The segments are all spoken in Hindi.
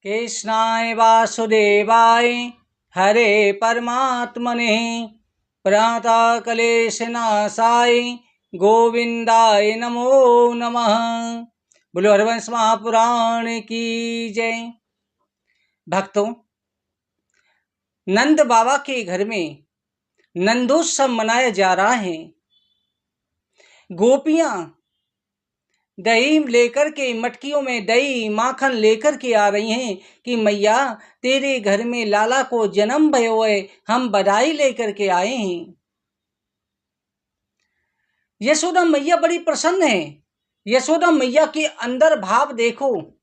कृष्णाय वासुदेवाय हरे परमात्मने प्रणतक्लेशनाशाय गोविंदाय नमो नमः। बोलो हरवंश महापुराण की जय। भक्तों, नंद बाबा के घर में नंदोत्सव मनाया जा रहा है। गोपियां दही लेकर के, मटकियों में दही माखन लेकर के आ रही हैं कि मैया तेरे घर में लाला को जन्म भयो है, हम बधाई लेकर के आए हैं। यशोदा मैया बड़ी प्रसन्न है। यशोदा मैया के अंदर भाव देखो।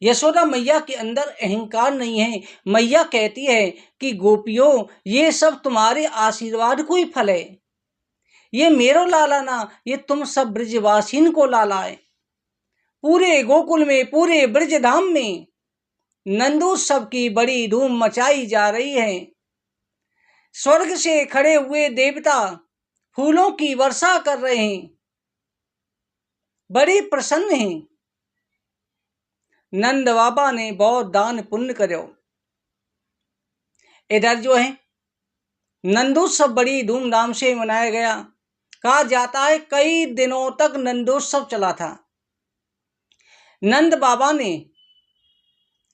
यशोदा मैया के अंदर अहंकार नहीं है। मैया कहती है कि गोपियों, ये सब तुम्हारे आशीर्वाद को ही फल है। ये मेरो लाला ना, ये तुम सब ब्रजवासीन को लाला है। पूरे गोकुल में, पूरे ब्रज धाम में नंदोत्सव की बड़ी धूम मचाई जा रही है। स्वर्ग से खड़े हुए देवता फूलों की वर्षा कर रहे हैं, बड़ी प्रसन्न हैं। नंद बाबा ने बहुत दान पुण्य करो। इधर जो है नंदोत्सव बड़ी धूमधाम से मनाया गया। कहा जाता है कई दिनों तक नंदोत्सव चला था। नंद बाबा ने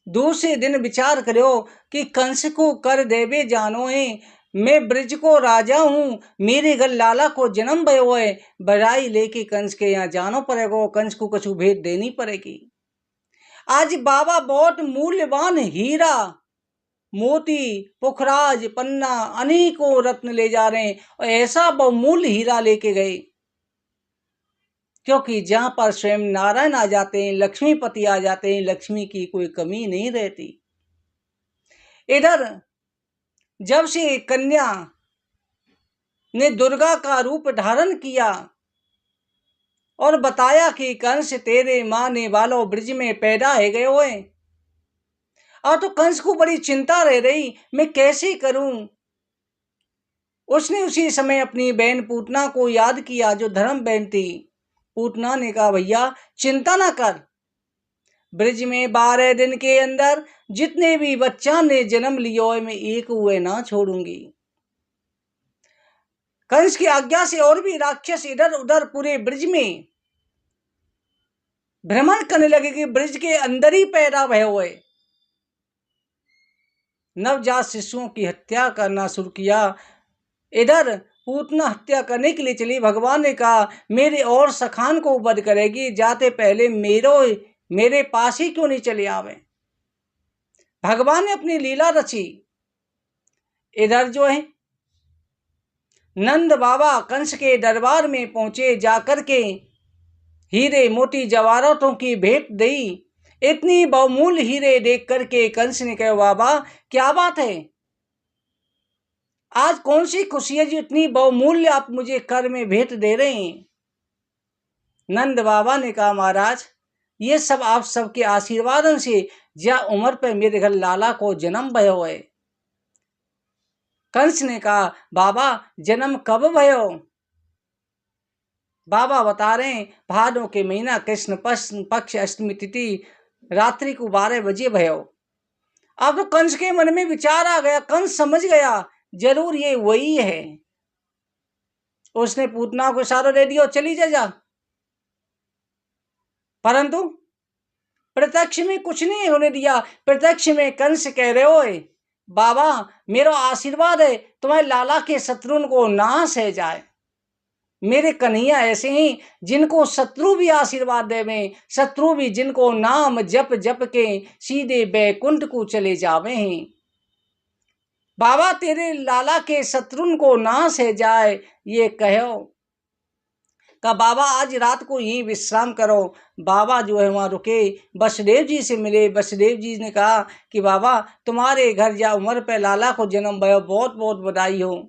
दूसरे दिन विचार करो कि कंस को कर देवे जानो है, मैं ब्रज को राजा हूँ, मेरे घर लाला को जन्म भयो है, बधाई लेके कंस के यहाँ जानो पड़ेगा, कंस को कुछ भेंट देनी पड़ेगी। आज बाबा बहुत मूल्यवान हीरा मोती पुखराज पन्ना अनेकों रत्न ले जा रहे हैं और ऐसा बहुमूल्य हीरा लेके गए, क्योंकि जहां पर स्वयं नारायण आ जाते हैं, लक्ष्मीपति आ जाते हैं, लक्ष्मी की कोई कमी नहीं रहती। इधर जब से कन्या ने दुर्गा का रूप धारण किया और बताया कि कंस तेरे माने वालों ब्रज में पैदा है गए हुए, और तो कंस को बड़ी चिंता रह रही, मैं कैसे करूं। उसने उसी समय अपनी बहन पूतना को याद किया, जो धर्म बहन थी। पूतना ने कहा भैया चिंता ना कर, ब्रज में 12 दिन के अंदर जितने भी बच्चा ने जन्म लिया है, मैं एक हुए ना छोड़ूंगी। कंस की आज्ञा से और भी राक्षस इधर उधर पूरे ब्रज में भ्रमण करने लगे कि ब्रज के अंदर ही पैदा भय हुए नवजात शिशुओं की हत्या करना शुरू किया। इधर पूतना हत्या करने के लिए चली। भगवान ने कहा मेरे और सखान को वध करेगी, जाते पहले मेरे पास ही क्यों नहीं चले आवे। भगवान ने अपनी लीला रची। इधर जो है नंद बाबा कंस के दरबार में पहुंचे, जाकर के हीरे मोती जवाहरातों की भेंट दी। इतनी बहुमूल्य हीरे देख करके कंस ने कहा बाबा क्या बात है, आज कौन सी खुशी है जो इतनी बहुमूल्य आप मुझे कर में भेंट दे रहे हैं। नंद बाबा ने कहा महाराज ये सब आप सबके आशीर्वादन से जा उम्र पे मेरे घर लाला को जन्म भयो है। कंस ने कहा बाबा जन्म कब भयो। बाबा बता रहे हैं भादों के महीना कृष्ण पक्ष अष्टमी तिथि रात्रि को 12 बजे भयो। अब तो कंस के मन में विचार आ गया, कंस समझ गया जरूर ये वही है। उसने पूतना को इशारा दे दिया चली जा। परंतु प्रत्यक्ष में कुछ नहीं होने दिया। प्रत्यक्ष में कंस कह रहे हो बाबा मेरा आशीर्वाद है तुम्हारे लाला के शत्रुन को नाश है जाए। मेरे कन्हैया ऐसे ही जिनको शत्रु भी आशीर्वाद देवे, शत्रु भी जिनको नाम जप जप के सीधे बैकुंठ को चले जावे हैं। बाबा तेरे लाला के शत्रुन को नाश है जाए ये कहो। का बाबा आज रात को यहीं विश्राम करो। बाबा जो है वहाँ रुके, वसुदेव जी से मिले। वसुदेव जी ने कहा कि बाबा तुम्हारे घर जा उम्र पे लाला को जन्म भयो, बहुत बहुत बधाई हो।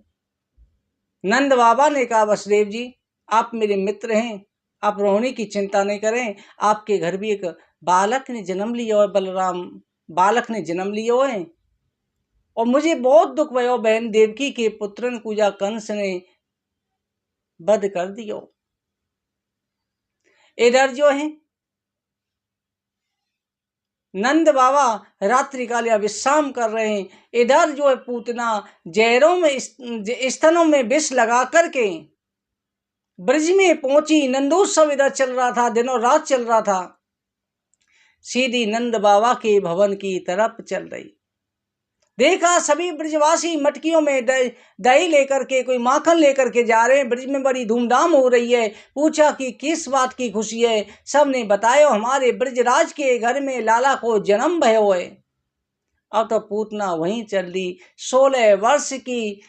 नंद बाबा ने कहा वसुदेव जी आप मेरे मित्र हैं, आप रोहिणी की चिंता नहीं करें, आपके घर भी एक बालक ने जन्म लिया है, बलराम बालक ने जन्म लिया है और मुझे बहुत दुख भयो बहन देवकी के पुत्रन पूजा कंस ने वध कर दियो। इधर जो है नंद बाबा रात्रि काल या विश्राम कर रहे हैं। इधर जो है पूतना जहरों में स्तनों में विष लगा करके ब्रज में पहुंची। नंदोत्सव इधर चल रहा था, दिनों रात चल रहा था। सीधी नंद बाबा के भवन की तरफ चल रही। देखा सभी ब्रजवासी मटकियों में दही लेकर के, कोई माखन लेकर के जा रहे हैं। ब्रज में बड़ी धूमधाम हो रही है। पूछा कि किस बात की खुशी है। सबने बताया हमारे ब्रजराज के घर में लाला को जन्म भयो है। अब तो पूतना वहीं चल दी। 16 वर्ष की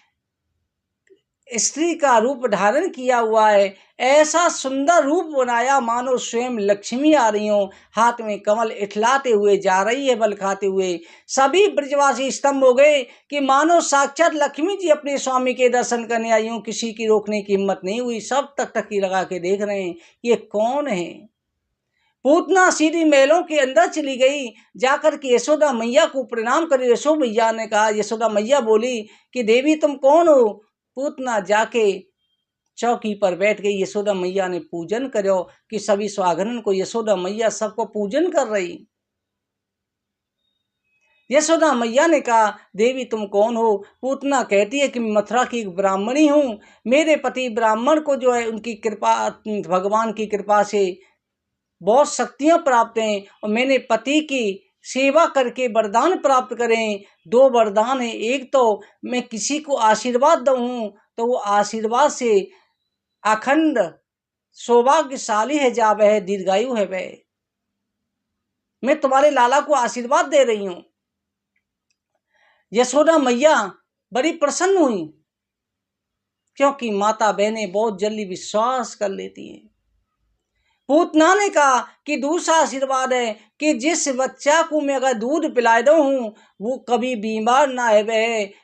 स्त्री का रूप धारण किया हुआ है। ऐसा सुंदर रूप बनाया मानो स्वयं लक्ष्मी आ रही हो। हाथ में कमल इठलाते हुए जा रही है, बल खाते हुए। सभी ब्रजवासी स्तंभ हो गए कि मानो साक्षात लक्ष्मी जी अपने स्वामी के दर्शन करने आई हूं। किसी की रोकने की हिम्मत नहीं हुई। सब टकटकी लगा के देख रहे हैं ये कौन है। पूतना सीधी महलों के अंदर चली गई। जाकर के यशोदा मैया को प्रणाम करे। यशोदा मैया ने कहा, यशोदा मैया बोली कि देवी तुम कौन हो। पूतना जाके चौकी पर बैठ गई। यशोदा मैया ने पूजन करो कि सभी स्वागतन को यशोदा मैया सबको पूजन कर रही। यशोदा मैया ने कहा देवी तुम कौन हो। पूतना कहती है कि मथुरा की एक ब्राह्मणी हूँ। मेरे पति ब्राह्मण को जो है उनकी कृपा, भगवान की कृपा से बहुत शक्तियां प्राप्त हैं और मैंने पति की सेवा करके वरदान प्राप्त करें। 2 वरदान है। एक तो मैं किसी को आशीर्वाद दूँ तो वो आशीर्वाद से अखंड सौभाग्यशाली है जा वह, दीर्घायु है वह। मैं तुम्हारे लाला को आशीर्वाद दे रही हूं। यशोदा मैया बड़ी प्रसन्न हुई क्योंकि माता बहनें बहुत जल्दी विश्वास कर लेती हैं। पूतना ने कहा कि दूसरा आशीर्वाद है कि जिस बच्चा को मैं अगर दूध पिला दूँ वो कभी बीमार ना है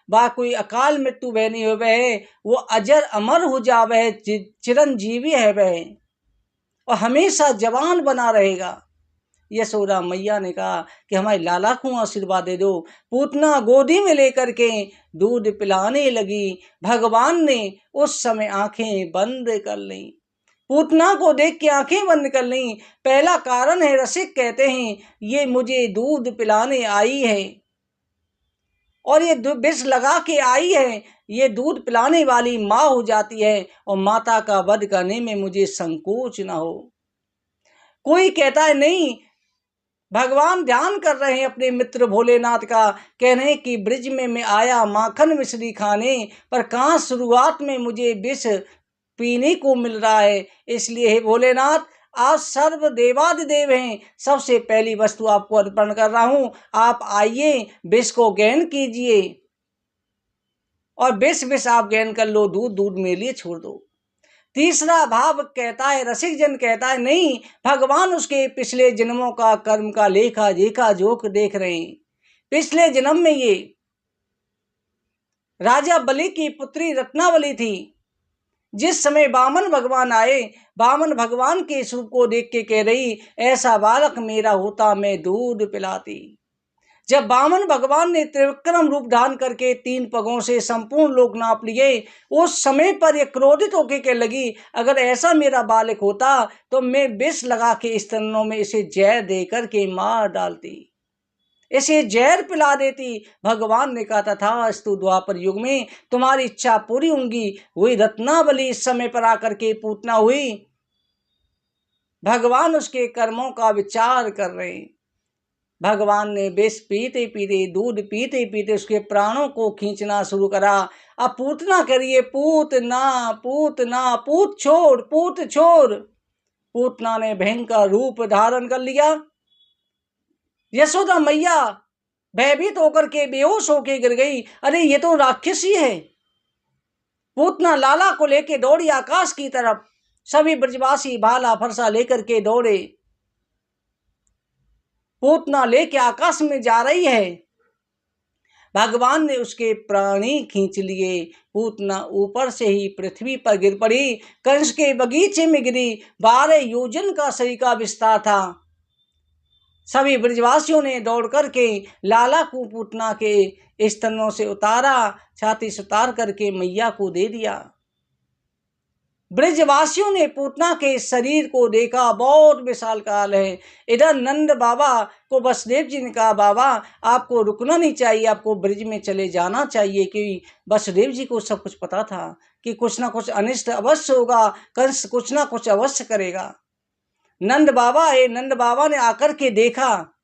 वह कोई अकाल मृत्यु वह नहीं हो वह, वो अजर अमर हो जा वह, चिरंजीवी है वह और हमेशा जवान बना रहेगा। यशोदा मैया ने कहा कि हमारे लाला को आशीर्वाद दे दो। पूतना गोदी में लेकर के दूध पिलाने लगी। भगवान ने उस समय आंखें बंद कर ली। पूतना को देख के आंखें बंद कर ली। पहला कारण है, रसिक कहते हैं ये मुझे दूध पिलाने आई है और ये विष लगा के आई है। ये दूध पिलाने वाली माँ हो जाती है और माता का वध करने में मुझे संकोच न हो। कोई कहता है नहीं, भगवान ध्यान कर रहे हैं अपने मित्र भोलेनाथ का। कह रहे हैं कि ब्रिज में मैं आया माखन मिश्री खाने, पर कहाँ शुरुआत में मुझे विष पीने को मिल रहा है। इसलिए हे भोलेनाथ आप सर्व देवादिदेव हैं। सबसे पहली वस्तु आपको अर्पण कर रहा हूं। आप आइए विष को ग्रहण कीजिए और विष आप ग्रहण कर लो। दूध दूध मेरे लिए छोड़ दो। तीसरा भाव कहता है, रसिक जन कहता है नहीं, भगवान उसके पिछले जन्मों का कर्म का लेखा जोखा जोक देख रहे हैं। पिछले जन्म में ये राजा बलि की पुत्री रत्नावली थी। जिस समय वामन भगवान आए, वामन भगवान के स्वरूप को देख के कह रही ऐसा बालक मेरा होता मैं दूध पिलाती। जब वामन भगवान ने त्रिविक्रम रूप धारण करके 3 पगों से संपूर्ण लोक नाप लिए, उस समय पर ये क्रोधित होके कह लगी अगर ऐसा मेरा बालक होता तो मैं विष लगा के स्तनों में इसे जहर दे करके मार डालती, इसे जहर पिला देती। भगवान ने कहा तथास्तु, द्वापर युग में तुम्हारी इच्छा पूरी होंगी। वही रत्नावली इस समय पर आकर के पूतना हुई। भगवान उसके कर्मों का विचार कर रहे हैं। भगवान ने विष पीते पीते, दूध पीते पीते उसके प्राणों को खींचना शुरू करा। अब पूतना करिए पूतना पूतना, पूत छोड़ पूत छोड़। पूतना ने भयंकर रूप धारण कर लिया। यशोदा मैया भयभीत होकर के बेहोश होके गिर गई। अरे ये तो राक्षसी है। पूतना लाला को लेके दौड़ी आकाश की तरफ। सभी ब्रजवासी भाला फरसा लेकर के दौड़े। पूतना लेके आकाश में जा रही है। भगवान ने उसके प्राणी खींच लिए। पूतना ऊपर से ही पृथ्वी पर गिर पड़ी। कंस के बगीचे में गिरी। 12 योजन का शरीर का विस्तार था। सभी ब्रजवासियों ने दौड़ करके लाला को पूतना के स्तनों से उतारा, छाती से उतार करके मैया को दे दिया। ब्रजवासियों ने पूतना के शरीर को देखा, बहुत विशालकाय है। इधर नंद बाबा को वसुदेव जी ने कहा, बाबा आपको रुकना नहीं चाहिए, आपको ब्रज में चले जाना चाहिए, क्योंकि वसुदेव जी को सब कुछ पता था कि कुछ ना कुछ अनिष्ट अवश्य होगा, कंस कुछ ना कुछ अवश्य करेगा। नंद बाबा है, नंद बाबा ने आकर के देखा,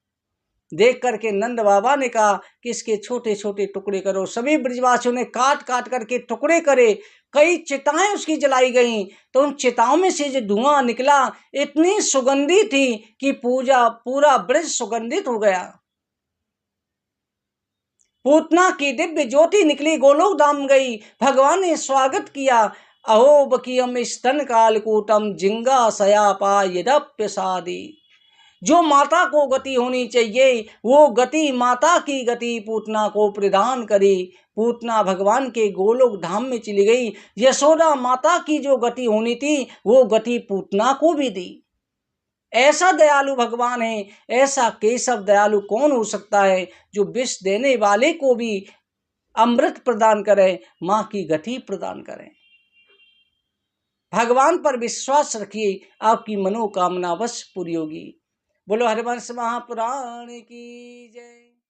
देख करके नंद बाबा ने कहा कि इसके छोटे छोटे टुकड़े करो। सभी ब्रजवासियों ने काट काट करके टुकड़े करे, कई चिताएं उसकी जलाई गईं। तो उन चिताओं में से जो धुआं निकला इतनी सुगंधी थी कि पूरा ब्रज सुगंधित हो गया। पूतना की दिव्य ज्योति निकली, गोलोक धाम गई, भगवान ने स्वागत किया। अहो बकियम स्तन कालकूटम जिंगा सयापा यदप्यसादी। जो माता को गति होनी चाहिए वो गति, माता की गति पूतना को प्रदान करी। पूतना भगवान के गोलोक धाम में चली गई। यशोदा माता की जो गति होनी थी वो गति पूतना को भी दी। ऐसा दयालु भगवान है, ऐसा केशव दयालु कौन हो सकता है जो विष देने वाले को भी अमृत प्रदान करे, मां की गति प्रदान करे। भगवान पर विश्वास रखिए, आपकी मनोकामना अवश्य पूरी होगी। बोलो हरिवंश महापुराण की जय।